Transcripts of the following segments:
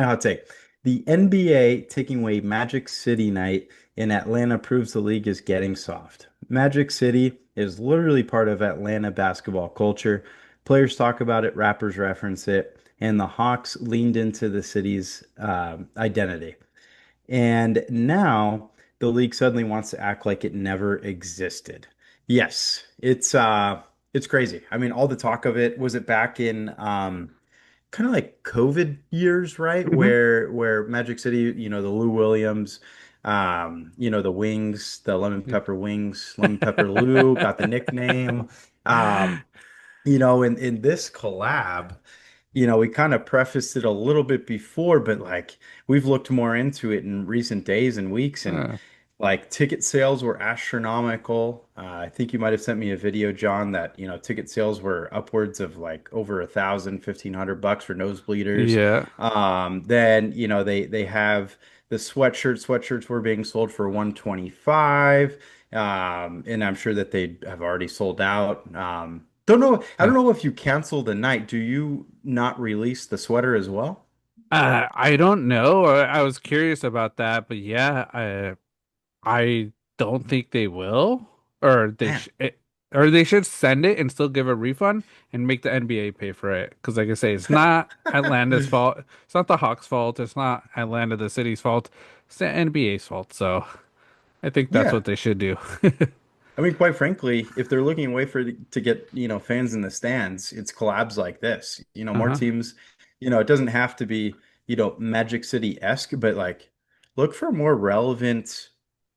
my hot take. The NBA taking away Magic City night in Atlanta proves the league is getting soft. Magic City is literally part of Atlanta basketball culture. Players talk about it, rappers reference it, and the Hawks leaned into the city's identity. And now the league suddenly wants to act like it never existed. Yes, it's crazy. I mean, all the talk of it was it back in kind of like COVID years, right? Hmm. Where Magic City, the Lou Williams, the wings, the lemon pepper wings, lemon pepper Lou got the nickname. Um, in this collab, we kind of prefaced it a little bit before, but like we've looked more into it in recent days and weeks, and Uh, like ticket sales were astronomical. I think you might have sent me a video, John, that ticket sales were upwards of like over 1,000, $1,500 for nosebleeders. yeah. Then they have the sweatshirts. Sweatshirts were being sold for 125. And I'm sure that they have already sold out. Don't know. I don't know if you cancel the night. Do you not release the sweater as well? I don't know. I was curious about that, but yeah, I don't think they will, or Man, or they should send it and still give a refund and make the NBA pay for it. Because, like I say, it's not Atlanta's fault. It's not the Hawks' fault. It's not Atlanta, the city's fault. It's the NBA's fault. So I think that's yeah. what they should do. I mean, quite frankly, if they're looking away to get, fans in the stands, it's collabs like this. More Uh-huh. teams, it doesn't have to be, Magic City-esque, but like look for more relevant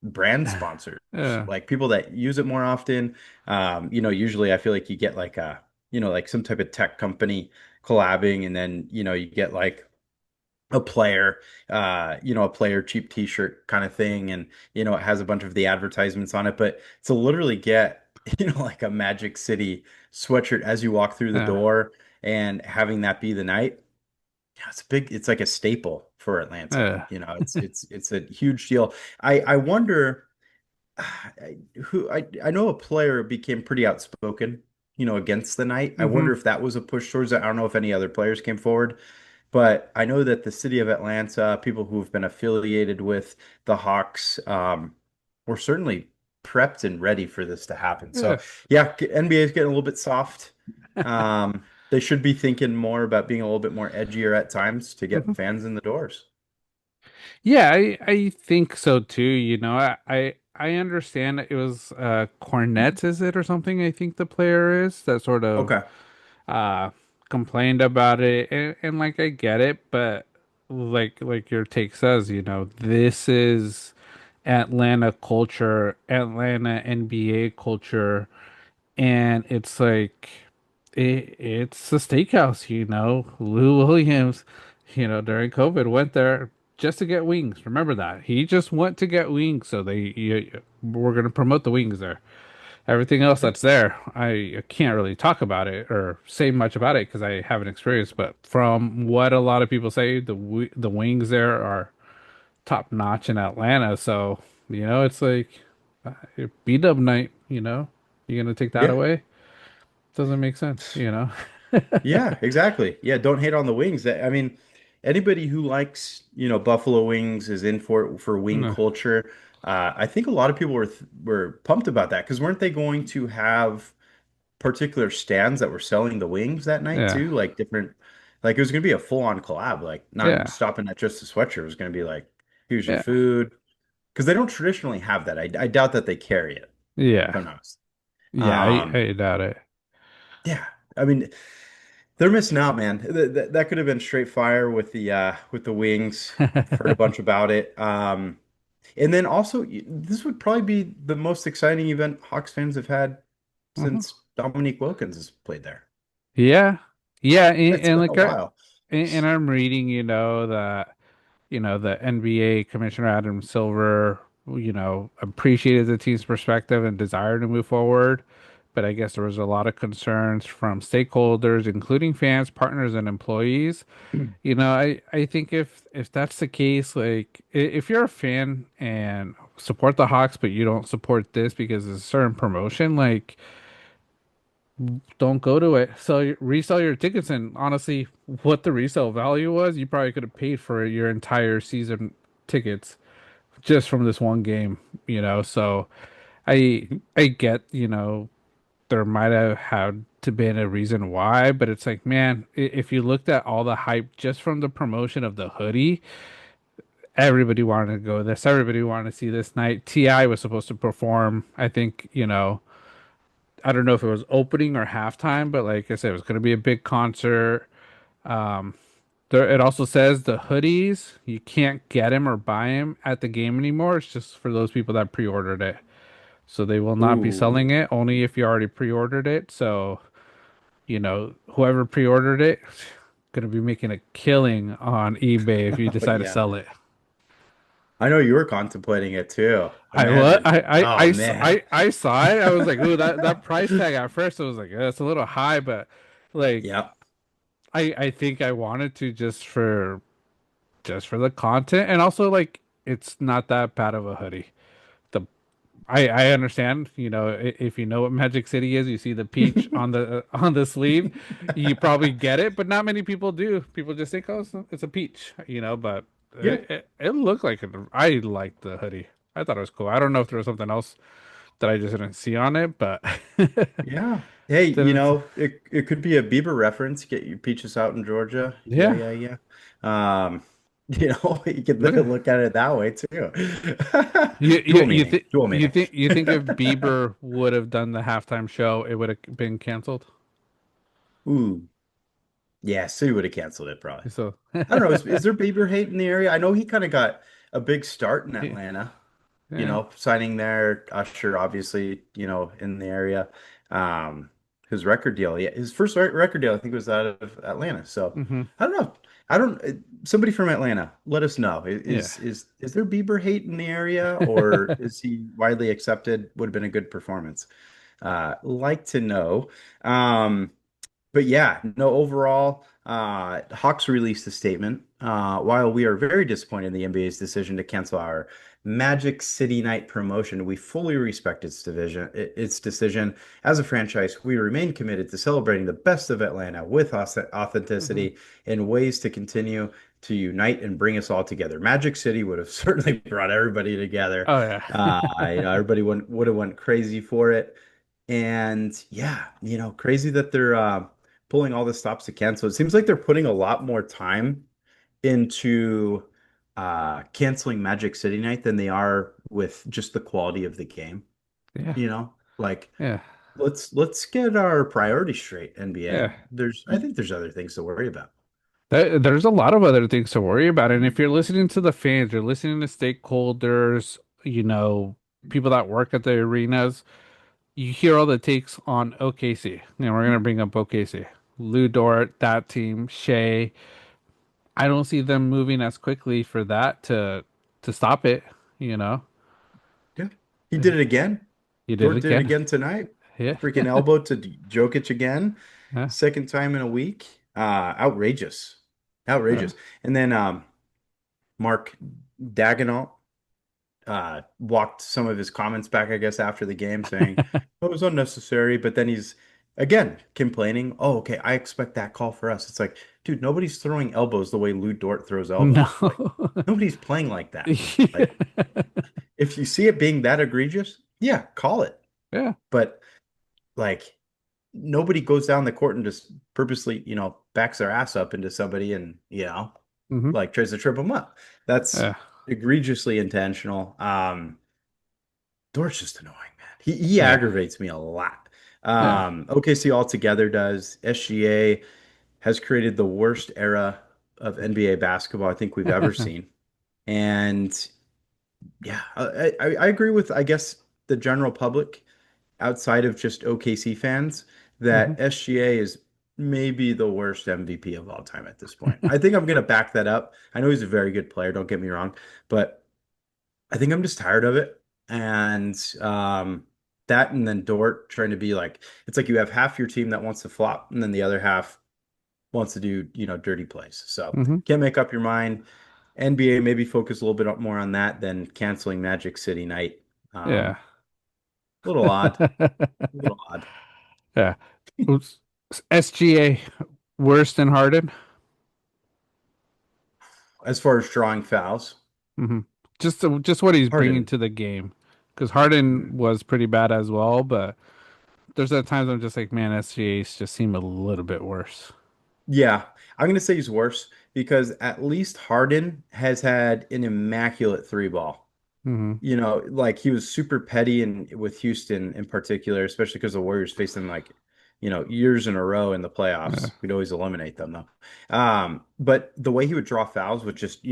brand sponsors, Yeah. like people that use it more often. Usually I feel like you get like like some type of tech company collabing, and then, you get like a player, a player cheap t-shirt kind of thing. And, it has a bunch of the advertisements on it, but to literally get, like a Magic City sweatshirt as you walk through the Yeah. door and having that be the night, yeah, it's like a staple for Atlanta. Yeah. It's a huge deal. I wonder I know a player became pretty outspoken, against the night. I Hmm. wonder if that was a push towards it. I don't know if any other players came forward. But I know that the city of Atlanta, people who've been affiliated with the Hawks, were certainly prepped and ready for this to happen. Yeah. So, yeah, NBA is getting a little bit soft. They should be thinking more about being a little bit more edgier at times to get Mhm. fans in the doors. Yeah, I think so too. I understand it was Cornette, is it or something? I think the player is that sort of Okay. uh complained about it, and like I get it, but like your take says, this is Atlanta culture, Atlanta NBA culture, and it's like it's a steakhouse, Lou Williams, during COVID went there just to get wings. Remember that. He just went to get wings, so we're gonna promote the wings there. Everything else Yeah. that's there, I can't really talk about it or say much about it because I haven't experienced. But from what a lot of people say, the wings there are top notch in Atlanta. So it's like B-Dub night. You gonna take that Yeah. away? Doesn't make sense. Yeah, exactly. Yeah, don't hate on the wings. I mean, anybody who likes, buffalo wings is in for wing Mm. culture. I think a lot of people were pumped about that because weren't they going to have particular stands that were selling the wings that night Yeah, too? Like different, like it was going to be a full-on collab, like not yeah, stopping at just a sweatshirt. It was going to be like, here's your yeah, food, because they don't traditionally have that. I doubt that they carry it, if yeah, I'm not mistaken. yeah. Um, I doubt it. yeah, I mean. They're missing out, man. That could have been straight fire with the wings. I've heard a bunch about it. And then also this would probably be the most exciting event Hawks fans have had Mhm. since Dominique Wilkins has played there. Yeah, yeah, and, It's and been a like while. and I'm reading, that the NBA Commissioner Adam Silver, appreciated the team's perspective and desire to move forward. But I guess there was a lot of concerns from stakeholders, including fans, partners, and employees. I think if that's the case, like if you're a fan and support the Hawks, but you don't support this because it's a certain promotion, like don't go to it. Resell your tickets, and honestly, what the resale value was, you probably could have paid for your entire season tickets just from this one game, you know. So I Mhm. I get, there might have had to been a reason why, but it's like, man, if you looked at all the hype just from the promotion of the hoodie, everybody wanted to go this, everybody wanted to see this night. Ti was supposed to perform, I think, I don't know if it was opening or halftime, but like I said, it was going to be a big concert. Um, it also says the hoodies, you can't get them or buy them at the game anymore. It's just for those people that pre-ordered it. So they will not be Ooh, selling it only if you already pre-ordered it. So, whoever pre-ordered it, gonna be making a killing on eBay if you decide to yeah. sell it. I know you were contemplating it too. I what? Imagine. Oh man. I saw it. I was like, ooh, that price tag at first I was like, it's a little high, but like Yep. I think I wanted to just for the content, and also like it's not that bad of a hoodie. The I understand, if you know what Magic City is, you see the peach on the sleeve, you probably get it, but not many people do. People just think, oh, it's a peach, but Yeah. it looked like it. I liked the hoodie. I thought it was cool. I don't know if there was something else that I just didn't see on it, but Yeah. Hey, didn't. it could be a Bieber reference. Get your peaches out in Georgia. Yeah, Yeah, yeah, yeah. Um, you could yeah. look at it that way too. You you Dual you meaning. think Dual you meaning. think you think if Bieber would have done the halftime show, it would have been canceled? Ooh. Yeah, City would have canceled it probably. So I don't know. Is there Bieber hate in the area? I know he kind of got a big start in yeah, Atlanta, yeah. signing there. Usher, obviously, in the area. Um, his record deal, yeah, his first record deal, I think, was out of Atlanta. So Hmm. I don't know. I don't. Somebody from Atlanta, let us know. Yeah. Is there Bieber hate in the area, or is he widely accepted? Would have been a good performance. Like to know. Um, but yeah, no, overall, Hawks released a statement. While we are very disappointed in the NBA's decision to cancel our Magic City Night promotion, we fully respect its decision. As a franchise, we remain committed to celebrating the best of Atlanta with Hmm. authenticity and ways to continue to unite and bring us all together. Magic City would have certainly brought everybody together. Oh yeah. Everybody would have went crazy for it. And yeah, crazy that they're pulling all the stops to cancel. It seems like they're putting a lot more time into canceling Magic City Night than they are with just the quality of the game. Yeah. Like Yeah. let's get our priorities straight, NBA. Yeah. I think there's other things to worry about. There's a lot of other things to worry about. And if you're listening to the fans, you're listening to stakeholders, people that work at the arenas, you hear all the takes on OKC. We're gonna bring up OKC. Lou Dort, that team, Shea. I don't see them moving as quickly for that to stop it, you know. Yeah. He did it again. You did it Dort did it again. again tonight. Yeah. Freaking elbow to Jokic again. Yeah. Second time in a week. Outrageous. Yeah. Outrageous. And then Mark Dagenalt walked some of his comments back, I guess, after the game, saying "Oh, it was unnecessary. But then he's again complaining, oh, okay, I expect that call for us. It's like, dude, nobody's throwing elbows the way Lou Dort throws No. elbows. Like, nobody's playing like that. Like, if you see it being that egregious, yeah, call it. Yeah. But like, nobody goes down the court and just purposely, backs their ass up into somebody and, Hmm. like tries to trip them up. That's Yeah. egregiously intentional. Dort's just annoying, man. He Yeah. aggravates me a lot. Yeah. OKC altogether does. SGA has created the worst era of NBA basketball I think we've ever seen. And yeah, I agree with, I guess, the general public outside of just OKC fans that Hmm. SGA is maybe the worst MVP of all time at this point. I think I'm going to back that up. I know he's a very good player, don't get me wrong, but I think I'm just tired of it. And that and then Dort trying to be like, it's like you have half your team that wants to flop and then the other half wants to do, dirty plays. So Hmm. can't make up your mind. NBA maybe focus a little bit more on that than canceling Magic City Night. Yeah. A little odd, a little odd. Yeah. Oops. SGA worse than Harden. As far as drawing fouls, hmm just what he's bringing Harden. to the game. Because Harden was pretty bad as well, but there's at times I'm just like, man, SGA's just seem a little bit worse. Yeah, I'm gonna say he's worse because at least Harden has had an immaculate three ball. hmm Like he was super petty and with Houston in particular, especially because the Warriors faced them like, years in a row in the Yeah. playoffs. We'd always eliminate them though. But the way he would draw fouls with just,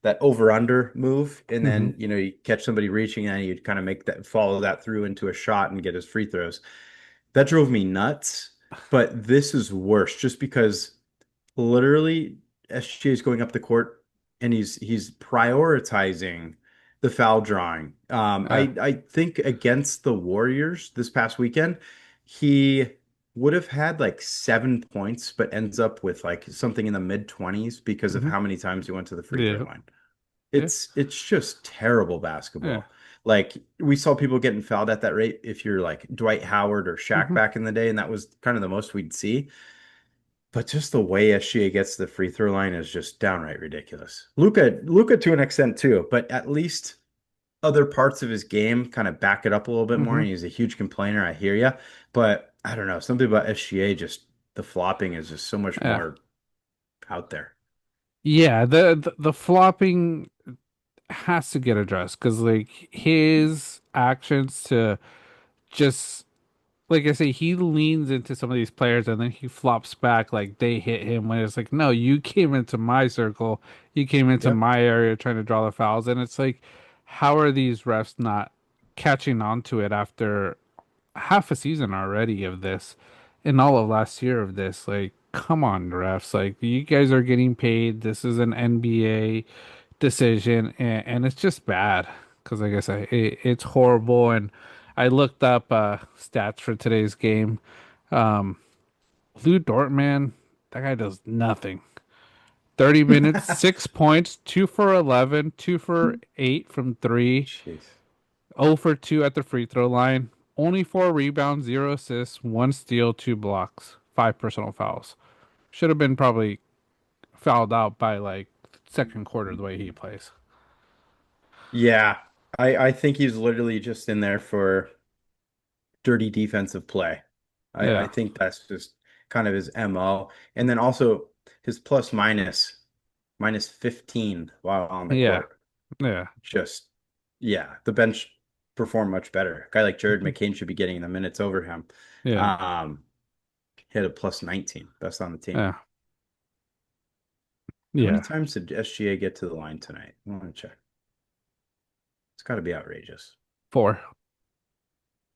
that over under move, and hmm then, you catch somebody reaching and you'd kind of make that follow that through into a shot and get his free throws. That drove me nuts. But this is worse just because literally SGA is going up the court and he's prioritizing the foul drawing. Yeah. I think against the Warriors this past weekend, he would have had like 7 points, but ends up with like something in the mid 20s because of hmm how many times he went to the free throw Yeah. line. Yeah. It's just terrible Yeah. basketball. Like we saw people getting fouled at that rate if you're like Dwight Howard or Shaq hmm back in the day, and that was kind of the most we'd see. But just the way SGA gets to the free throw line is just downright ridiculous. Luca to an extent too, but at least other parts of his game kind of back it up a little bit more. hmm And he's a huge complainer. I hear you, but I don't know. Something about SGA, just the flopping is just so much Yeah. more out there. Yeah. The flopping has to get addressed because like his actions to just like I say, he leans into some of these players and then he flops back like they hit him when it's like, no, you came into my circle, you came into Yep. my area trying to draw the fouls, and it's like, how are these refs not catching on to it after half a season already of this, and all of last year of this? Like, come on, refs, like you guys are getting paid. This is an NBA decision, and it's just bad because, like I said, it's horrible. And I looked up stats for today's game. Um, Lou Dort, man, that guy does nothing. 30 minutes, 6 points, 2 for 11, 2 for 8 from three, Jeez. 0 for 2 at the free throw line, only 4 rebounds, 0 assists, 1 steal, 2 blocks, 5 personal fouls. Should have been probably fouled out by like second quarter the way he plays. Yeah. I think he's literally just in there for dirty defensive play. I Yeah, think that's just kind of his MO. And then also his minus 15 while on the yeah, court. yeah. Just, yeah, the bench performed much better. A guy like Jared McCain should be getting the minutes over him. Yeah, Um, he had a plus 19, best on the team. yeah, How many yeah. times did SGA get to the line tonight? I want to check. It's got to be outrageous. 4.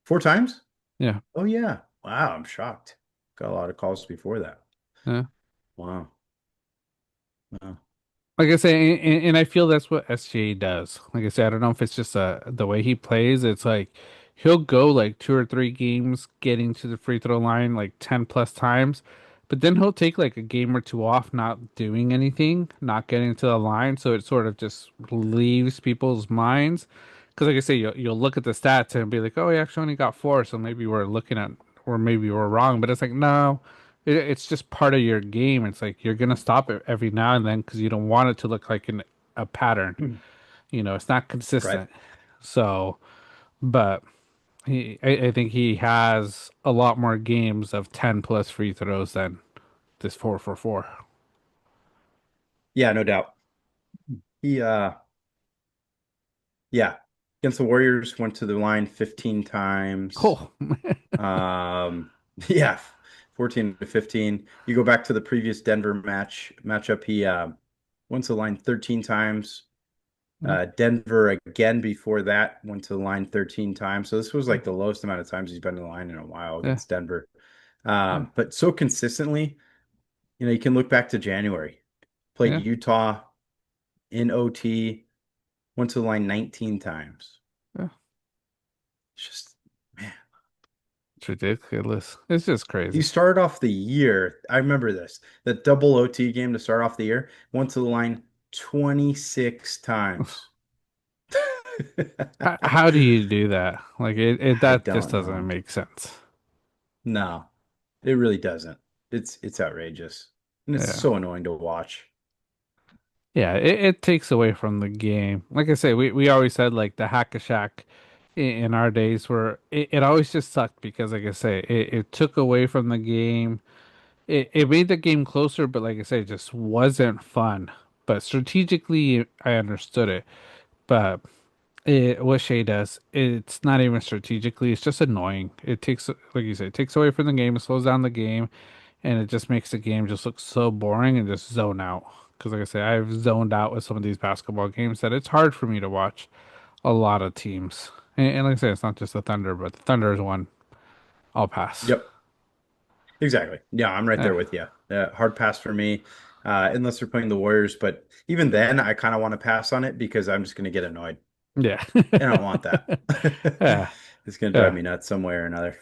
4 times? Yeah, Oh, yeah. Wow, I'm shocked. Got a lot of calls before that. yeah. Wow. Wow. Like I say, and I feel that's what SGA does. Like I said, I don't know if it's just the way he plays. It's like he'll go like 2 or 3 games getting to the free throw line like 10 plus times, but then he'll take like a game or two off, not doing anything, not getting to the line. So it sort of just leaves people's minds. Because like I say, you'll look at the stats and be like, oh, he actually only got 4, so maybe we're looking at, or maybe we're wrong. But it's like, no. It's just part of your game. It's like you're gonna stop it every now and then because you don't want it to look like a pattern. It's not Right. consistent. So, but I think he has a lot more games of 10 plus free throws than this 4 for 4. Yeah, no doubt. He yeah. Against the Warriors went to the line 15 times. Cool. Um yeah, 14 to 15. You go back to the previous Denver matchup, he went to the line 13 times. Denver again before that went to the line 13 times. So this was like the lowest amount of times he's been to the line in a while Yeah. against Denver. Yeah. But so consistently, you can look back to January. Played Yeah. Utah in OT, went to the line 19 times. Yeah. It's just, man. It's ridiculous. It's just He crazy. started off the year. I remember this. The double OT game to start off the year, went to the line 26 times. How do you do that? Like it I that just don't doesn't know. make sense. No. It really doesn't. It's outrageous. And it's Yeah. so annoying to watch. Yeah, it takes away from the game. Like I say, we always said like the hack a Shack in our days where it always just sucked because like I say, it took away from the game. It made the game closer, but like I say, it just wasn't fun. But strategically I understood it. But what Shay does, it's not even strategically, it's just annoying. It takes, like you said, it takes away from the game, it slows down the game, and it just makes the game just look so boring and just zone out. Because, like I say, I've zoned out with some of these basketball games that it's hard for me to watch a lot of teams. And like I say, it's not just the Thunder, but the Thunder is one I'll pass. Yep, exactly. Yeah, I'm right Eh, there with you. Hard pass for me, unless they're playing the Warriors. But even then, I kind of want to pass on it because I'm just going to get annoyed. yeah. I don't want that. Yeah. It's going to drive Yeah. me nuts some way or another.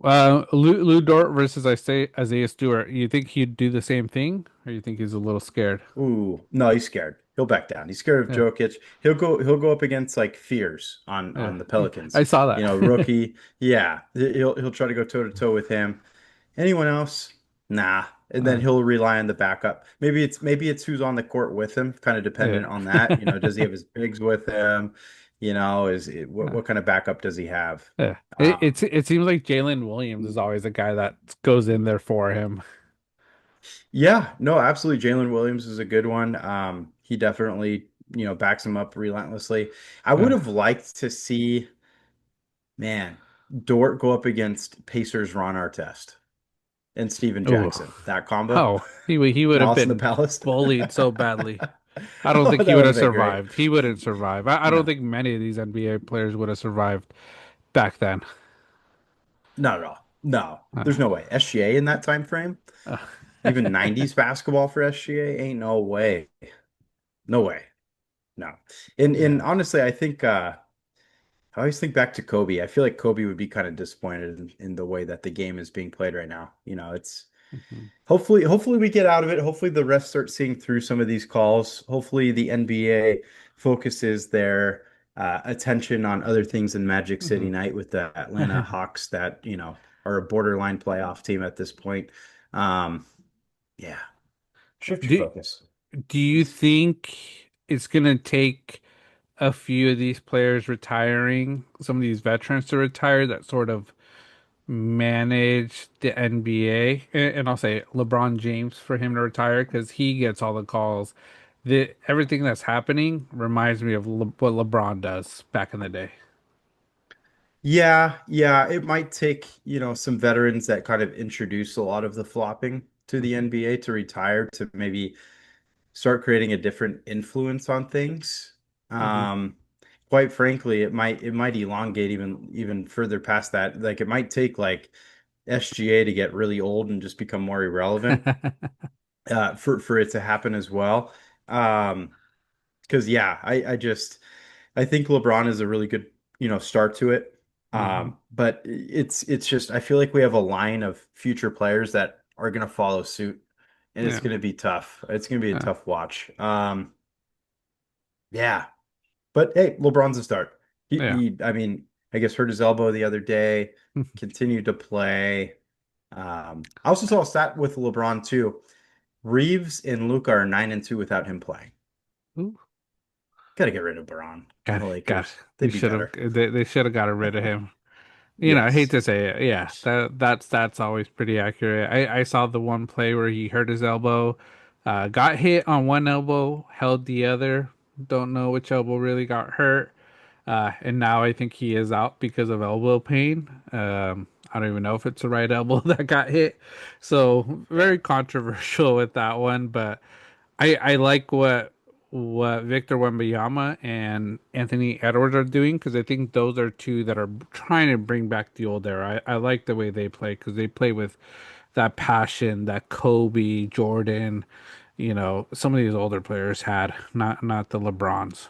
Lou Dort versus Isaiah Stewart. You think he'd do the same thing, or you think he's a little scared? Ooh, no, he's scared. He'll back down. He's scared of Yeah. Jokic. He'll go up against like fears Yeah. on the Pelicans. I saw You know, that. rookie. Yeah, he'll try to go toe to toe with him. Anyone else? Nah. And then Uh, he'll rely on the backup. Maybe it's who's on the court with him, kind of yeah. dependent on that. You know, does he have his bigs with him? You know, what kind of backup does he have? Yeah. Um, It seems like Jalen Williams is always the guy that goes in there for him. yeah, no, absolutely. Jalen Williams is a good one. He definitely, backs him up relentlessly. I would Yeah. have liked to see, man, Dort go up against Pacers Ron Artest and Steven Oh, Jackson. That combo, oh, he would have Malice in the been Palace. bullied so badly. I don't Oh, think that he would would have have been great. survived. He wouldn't survive. I don't No, think many of these NBA players would have survived back then. not at all. No, there's Uh, no way. SGA in that time frame, uh, even 90s basketball for SGA, ain't no way. No way. No. And yeah. honestly, I always think back to Kobe. I feel like Kobe would be kind of disappointed in the way that the game is being played right now. It's Mhm. hopefully we get out of it. Hopefully the refs start seeing through some of these calls. Hopefully the NBA focuses their attention on other things in Magic City Mhm. Night with the Atlanta Hawks that, are a borderline playoff team at this point. Um, yeah, shift your Do focus. do you think it's gonna take a few of these players retiring, some of these veterans to retire that sort of manage the NBA, and I'll say LeBron James for him to retire because he gets all the calls. Everything that's happening reminds me of what LeBron does back in the day. Yeah, yeah, it might take, some veterans that kind of introduce a lot of the flopping to the Hmm. NBA to retire to maybe start creating a different influence on things. Hmm. Um, Quite frankly, it might elongate even further past that. Like it might take like SGA to get really old and just become more irrelevant for it to happen as well. Because yeah, I think LeBron is a really good, start to it. Hmm. But it's just I feel like we have a line of future players that are going to follow suit, and it's Yeah, going to be tough. It's going to be a yeah, tough watch. Yeah, but hey, LeBron's a start. yeah. I mean, I guess hurt his elbow the other day, continued to play. I also saw a stat with LeBron too. Reeves and Luka are 9-2 without him playing. Ooh, Got to get rid of Braun on the got. Lakers. We They'd be should have. better. They should have got rid of him. I hate Yes. to say it. Yeah, that's always pretty accurate. I saw the one play where he hurt his elbow, got hit on one elbow, held the other. Don't know which elbow really got hurt. And now I think he is out because of elbow pain. I don't even know if it's the right elbow that got hit. So Yeah. very controversial with that one, but I like what Victor Wembanyama and Anthony Edwards are doing because I think those are two that are trying to bring back the old era. I like the way they play because they play with that passion that Kobe, Jordan, some of these older players had, not the LeBrons.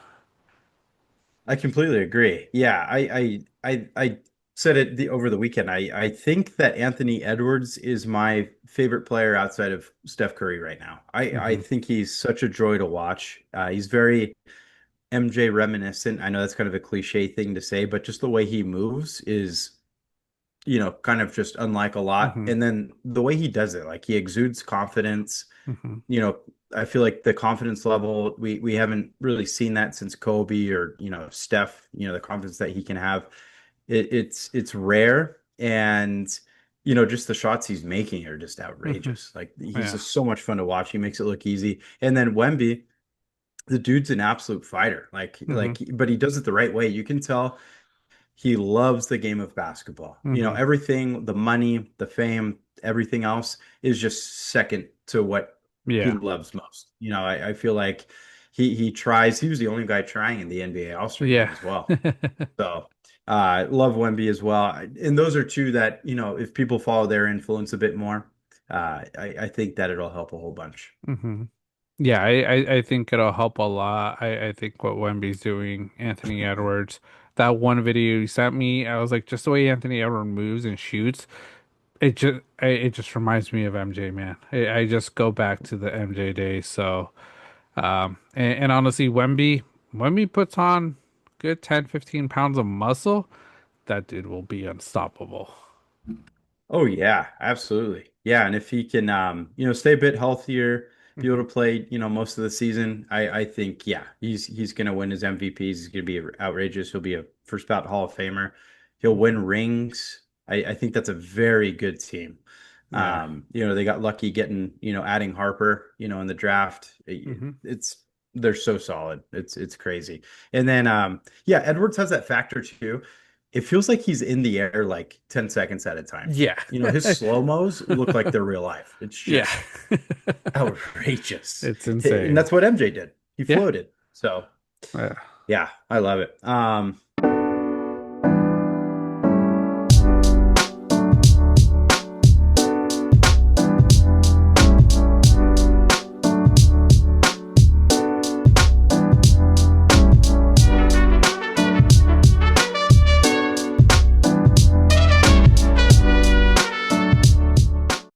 I completely agree. Yeah, I said it over the weekend. I think that Anthony Edwards is my favorite player outside of Steph Curry right now. I Hmm. think he's such a joy to watch. He's very MJ reminiscent. I know that's kind of a cliche thing to say, but just the way he moves is kind of just unlike a lot. Hmm. And then the way he does it, like he exudes confidence. Hmm. you know, I feel like the confidence level, we haven't really seen that since Kobe or, Steph, the confidence that he can have. It's rare. And, just the shots he's making are just Hmm. outrageous. Like he's Yeah. just so much fun to watch. He makes it look easy. And then Wemby, the dude's an absolute fighter. Hmm. But he does it the right way. You can tell he loves the game of basketball. Hmm. Everything, the money, the fame, everything else is just second to what he Yeah. loves most. I feel like he tries. He was the only guy trying in the NBA All-Star game Yeah. as well. So love Wemby as well. And those are two that, if people follow their influence a bit more, I think that it'll help a whole bunch. Hmm. Yeah, I think it'll help a lot. I think what Wemby's doing, Anthony Edwards, that one video you sent me, I was like, just the way Anthony Edwards moves and shoots, it just reminds me of MJ, man. I just go back to the MJ days. So, and honestly, Wemby puts on good 10, 15 pounds of muscle. That dude will be unstoppable. Oh yeah, absolutely. Yeah, and if he can stay a bit healthier, be able Hmm. to play, most of the season, I think yeah, he's gonna win his MVPs. He's gonna be outrageous. He'll be a first ballot Hall of Famer. He'll win rings. I think that's a very good team. Yeah. They got lucky getting, adding Harper, in the draft. Hmm. It's they're so solid. It's crazy. And then yeah, Edwards has that factor too. It feels like he's in the air like 10 seconds at a time. Yeah. His slow-mos look like they're real life. It's Yeah. just outrageous. It's And insane. that's what MJ did. He Yeah. floated. So Yeah. yeah, I love it.